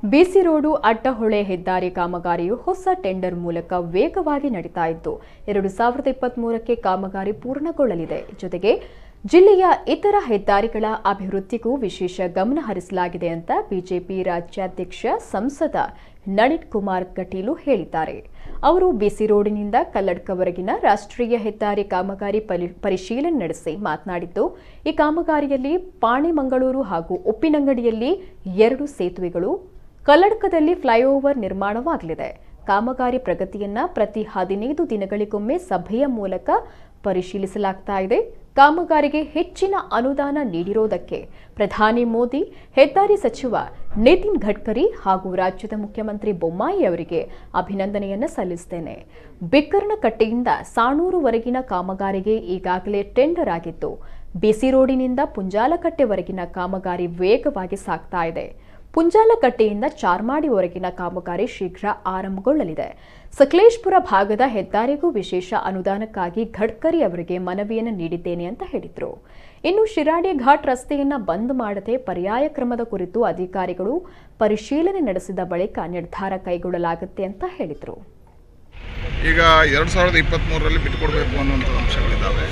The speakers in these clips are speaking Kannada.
ಬಿಸಿ ರೋಡು ಅಡ್ಡಹೊಳೆ ಹೆದ್ದಾರಿ ಕಾಮಗಾರಿಯು ಹೊಸ ಟೆಂಡರ್ ಮೂಲಕ ವೇಗವಾಗಿ ನಡೀತಾ ಇದ್ದು 2023ಕ್ಕೆ ಕಾಮಗಾರಿ ಪೂರ್ಣಗೊಳ್ಳಲಿದೆ. ಜೊತೆಗೆ ಜಿಲ್ಲೆಯ ಇತರ ಹೆದ್ದಾರಿಗಳ ಅಭಿವೃದ್ಧಿಗೂ ವಿಶೇಷ ಗಮನ ಹರಿಸಲಾಗಿದೆ ಅಂತ ಬಿಜೆಪಿ ರಾಜ್ಯಾಧ್ಯಕ್ಷ ಸಂಸದ ನಳಿನ್ ಕುಮಾರ್ ಕಟೀಲು ಹೇಳಿದ್ದಾರೆ. ಅವರು ಬಿಸಿ ರೋಡಿನಿಂದ ಕಲ್ಲಡ್ಕವರೆಗಿನ ರಾಷ್ಟ್ರೀಯ ಹೆದ್ದಾರಿ ಕಾಮಗಾರಿ ಪರಿಶೀಲನೆ ನಡೆಸಿ ಮಾತನಾಡಿದ್ದು, ಈ ಕಾಮಗಾರಿಯಲ್ಲಿ ಪಾಣೆಮಂಗಳೂರು ಹಾಗೂ ಉಪ್ಪಿನಂಗಡಿಯಲ್ಲಿ 2 ಸೇತುವೆಗಳು, ಕಲ್ಲಡ್ಕದಲ್ಲಿ ಫ್ಲೈಓವರ್ ನಿರ್ಮಾಣವಾಗಲಿದೆ. ಕಾಮಗಾರಿ ಪ್ರಗತಿಯನ್ನ ಪ್ರತಿ 15 ದಿನಗಳಿಗೊಮ್ಮೆ ಸಭೆಯ ಮೂಲಕ ಪರಿಶೀಲಿಸಲಾಗ್ತಾ ಇದೆ. ಕಾಮಗಾರಿಗೆ ಹೆಚ್ಚಿನ ಅನುದಾನ ನೀಡಿರುವುದಕ್ಕೆ ಪ್ರಧಾನಿ ಮೋದಿ, ಹೆದ್ದಾರಿ ಸಚಿವ ನಿತಿನ್ ಗಡ್ಕರಿ ಹಾಗೂ ರಾಜ್ಯದ ಮುಖ್ಯಮಂತ್ರಿ ಬೊಮ್ಮಾಯಿ ಅವರಿಗೆ ಅಭಿನಂದನೆಯನ್ನು ಸಲ್ಲಿಸುತ್ತೇನೆ. ಬಿಕ್ಕರ್ನಕಟ್ಟೆಯಿಂದ ಸಾಣೂರುವರೆಗಿನ ಕಾಮಗಾರಿಗೆ ಈಗಾಗಲೇ ಟೆಂಡರ್ ಆಗಿದ್ದು, ಬಿಸಿ ರೋಡಿನಿಂದ ಪುಂಜಾಲಕಟ್ಟೆವರೆಗಿನ ಕಾಮಗಾರಿ ವೇಗವಾಗಿ ಸಾಗ್ತಾ ಇದೆ. ಪುಂಜಾಲಕಟ್ಟೆಯಿಂದ ಚಾರ್ಮಾಡಿವರೆಗಿನ ಕಾಮಗಾರಿ ಶೀಘ್ರ ಆರಂಭಗೊಳ್ಳಲಿದೆ. ಸಕಲೇಶಪುರ ಭಾಗದ ಹೆದ್ದಾರಿಗೂ ವಿಶೇಷ ಅನುದಾನಕ್ಕಾಗಿ ಗಡ್ಕರಿ ಅವರಿಗೆ ಮನವಿಯನ್ನು ನೀಡಿದ್ದೇನೆ ಅಂತ ಹೇಳಿದರು. ಇನ್ನು ಶಿರಾಡಿ ಘಾಟ್ ರಸ್ತೆಯನ್ನು ಬಂದ್ ಮಾಡದೆ ಪರ್ಯಾಯ ಕ್ರಮದ ಕುರಿತು ಅಧಿಕಾರಿಗಳು ಪರಿಶೀಲನೆ ನಡೆಸಿದ ಬಳಿಕ ನಿರ್ಧಾರ ಕೈಗೊಳ್ಳಲಾಗುತ್ತೆ ಅಂತ ಹೇಳಿದರು. ಈಗ 2023ರಲ್ಲಿ ಬಿಟ್ಟುಕೊಡಬೇಕು ಅನ್ನುವಂಥ ಅಂಶಗಳಿದ್ದಾವೆ.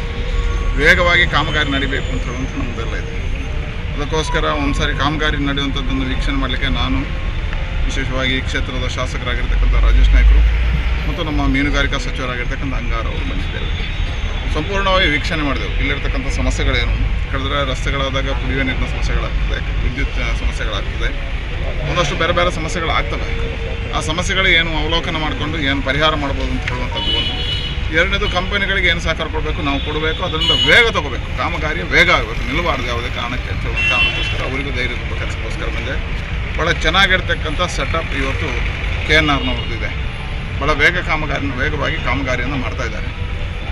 ವೇಗವಾಗಿ ಕಾಮಗಾರಿ ನಡೀಬೇಕು ಅಂತ ಹೇಳುವಂಥ ನಮ್ಮದೆಲ್ಲ ಇದೆ. ಅದಕ್ಕೋಸ್ಕರ ಒಂದ್ಸಾರಿ ಕಾಮಗಾರಿ ನಡೆಯುವಂಥದ್ದನ್ನು ವೀಕ್ಷಣೆ ಮಾಡಲಿಕ್ಕೆ ನಾನು ವಿಶೇಷವಾಗಿ ಈ ಕ್ಷೇತ್ರದ ಶಾಸಕರಾಗಿರ್ತಕ್ಕಂಥ ರಾಜೇಶ್ ನಾಯ್ಕರು ಮತ್ತು ನಮ್ಮ ಮೀನುಗಾರಿಕಾ ಸಚಿವರಾಗಿರ್ತಕ್ಕಂಥ ಅಂಗಾರ ಅವರು ಬಂದಿದ್ದೇವೆ. ಸಂಪೂರ್ಣವಾಗಿ ವೀಕ್ಷಣೆ ಮಾಡಿದೆವು. ಇಲ್ಲಿರ್ತಕ್ಕಂಥ ಸಮಸ್ಯೆಗಳೇನು, ಕಳೆದ್ರೆ ರಸ್ತೆಗಳಾದಾಗ ಕುಡಿಯುವ ನೀರಿನ ಸಮಸ್ಯೆಗಳಾಗ್ತದೆ, ವಿದ್ಯುತ್ ಸಮಸ್ಯೆಗಳಾಗ್ತದೆ, ಒಂದಷ್ಟು ಬೇರೆ ಬೇರೆ ಸಮಸ್ಯೆಗಳಾಗ್ತವೆ. ಆ ಸಮಸ್ಯೆಗಳಿಗೆ ಏನು ಅವಲೋಕನ ಮಾಡಿಕೊಂಡು ಏನು ಪರಿಹಾರ ಮಾಡ್ಬೋದು ಅಂತ ಹೇಳುವಂಥದ್ದು ಒಂದು. ಎರಡನೇದು, ಕಂಪನಿಗಳಿಗೆ ಏನು ಸಹಕಾರ ಕೊಡಬೇಕು, ನಾವು ಕೊಡಬೇಕು, ಅದರಿಂದ ವೇಗ ತೊಗೋಬೇಕು, ಕಾಮಗಾರಿ ವೇಗ ಆಗಬೇಕು, ನಿಲ್ಲಬಾರ್ದು ಯಾವುದೇ ಕಾರಣಕ್ಕೆ ಅಂತ ಹೇಳುವ ಕಾರಣಕ್ಕೋಸ್ಕರ ಅವರಿಗೂ ಧೈರ್ಯ ತುಂಬ ಕೆಲಸಕ್ಕೋಸ್ಕರ ಬಂದೆ. ಭಾಳ ಚೆನ್ನಾಗಿರ್ತಕ್ಕಂಥ ಸೆಟಪ್ ಇವತ್ತು KNRನವ್ರದ್ದಿದೆ. ಭಾಳ ವೇಗವಾಗಿ ಕಾಮಗಾರಿಯನ್ನು ಮಾಡ್ತಾಯಿದ್ದಾರೆ.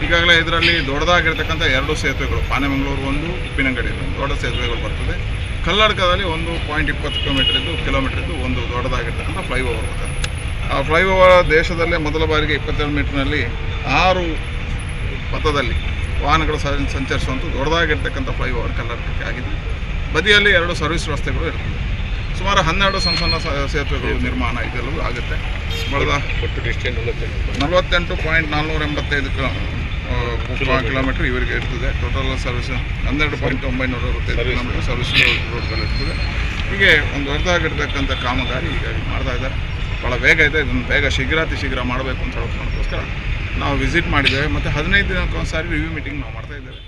ಈಗಾಗಲೇ ಇದರಲ್ಲಿ ದೊಡ್ಡದಾಗಿರ್ತಕ್ಕಂಥ 2 ಸೇತುವೆಗಳು, ಪಾಣೆಮಂಗಳೂರು ಒಂದು, ಉಪ್ಪಿನಂಗಡಿ ಒಂದು ದೊಡ್ಡ ಸೇತುವೆಗಳು ಬರ್ತದೆ. ಕಲ್ಲಡ್ಕದಲ್ಲಿ 1.20 ಕಿಲೋಮೀಟರ್ ಇದ್ದು ಒಂದು ದೊಡ್ಡದಾಗಿರ್ತಕ್ಕಂಥ ಫ್ಲೈಓವರ್ ಬರ್ತದೆ. ಆ ಫ್ಲೈಓವರ್ ದೇಶದಲ್ಲೇ ಮೊದಲ ಬಾರಿಗೆ 27 ಮೀಟರ್ನಲ್ಲಿ 6 ಪಥದಲ್ಲಿ ವಾಹನಗಳು ಸಂಚರಿಸುವಂಥ ದೊಡ್ಡದಾಗಿರ್ತಕ್ಕಂಥ ಫ್ಲೈಓವರ್ ಕಲ್ಲಡ್ಕಕ್ಕೆ ಆಗಿದೆ. ಬದಿಯಲ್ಲಿ 2 ಸರ್ವಿಸ್ ರಸ್ತೆಗಳು ಇರ್ತದೆ. ಸುಮಾರು 12 ಸಣ್ಣ ಸೇತುವೆಗಳು ನಿರ್ಮಾಣ ಇದೆಲ್ಲವೂ ಆಗುತ್ತೆ. ಬಳದ 48.485 ಕಿಲೋಮೀಟರ್ ಇವರಿಗೆ ಇರ್ತದೆ. ಟೋಟಲ್ ಸರ್ವಿಸ್ 12.965 ಕಿಲೋಮೀಟರ್ ಸರ್ವಿಸ್ ರೋಡ್ಗಳಿರ್ತದೆ. ಹೀಗೆ ಒಂದು ದೊಡ್ಡದಾಗಿರ್ತಕ್ಕಂಥ ಕಾಮಗಾರಿ ಹೀಗಾಗಿ ಮಾಡ್ತಾ ಇದ್ದಾರೆ. ಭಾಳ ವೇಗ ಇದೆ. ಇದನ್ನು ಬೇಗ ಶೀಘ್ರ ಮಾಡಬೇಕು ಅಂತ ಹೇಳೋದಕ್ಕೋಸ್ಕರ ನಾವು ವಿಸಿಟ್ ಮಾಡಿದ್ದೇವೆ ಮತ್ತು 15 ದಿನಕ್ಕೊಂದು ಸಾರಿ ರಿವ್ಯೂ ಮೀಟಿಂಗ್ ನಾವು ಮಾಡ್ತಾಯಿದ್ದೇವೆ.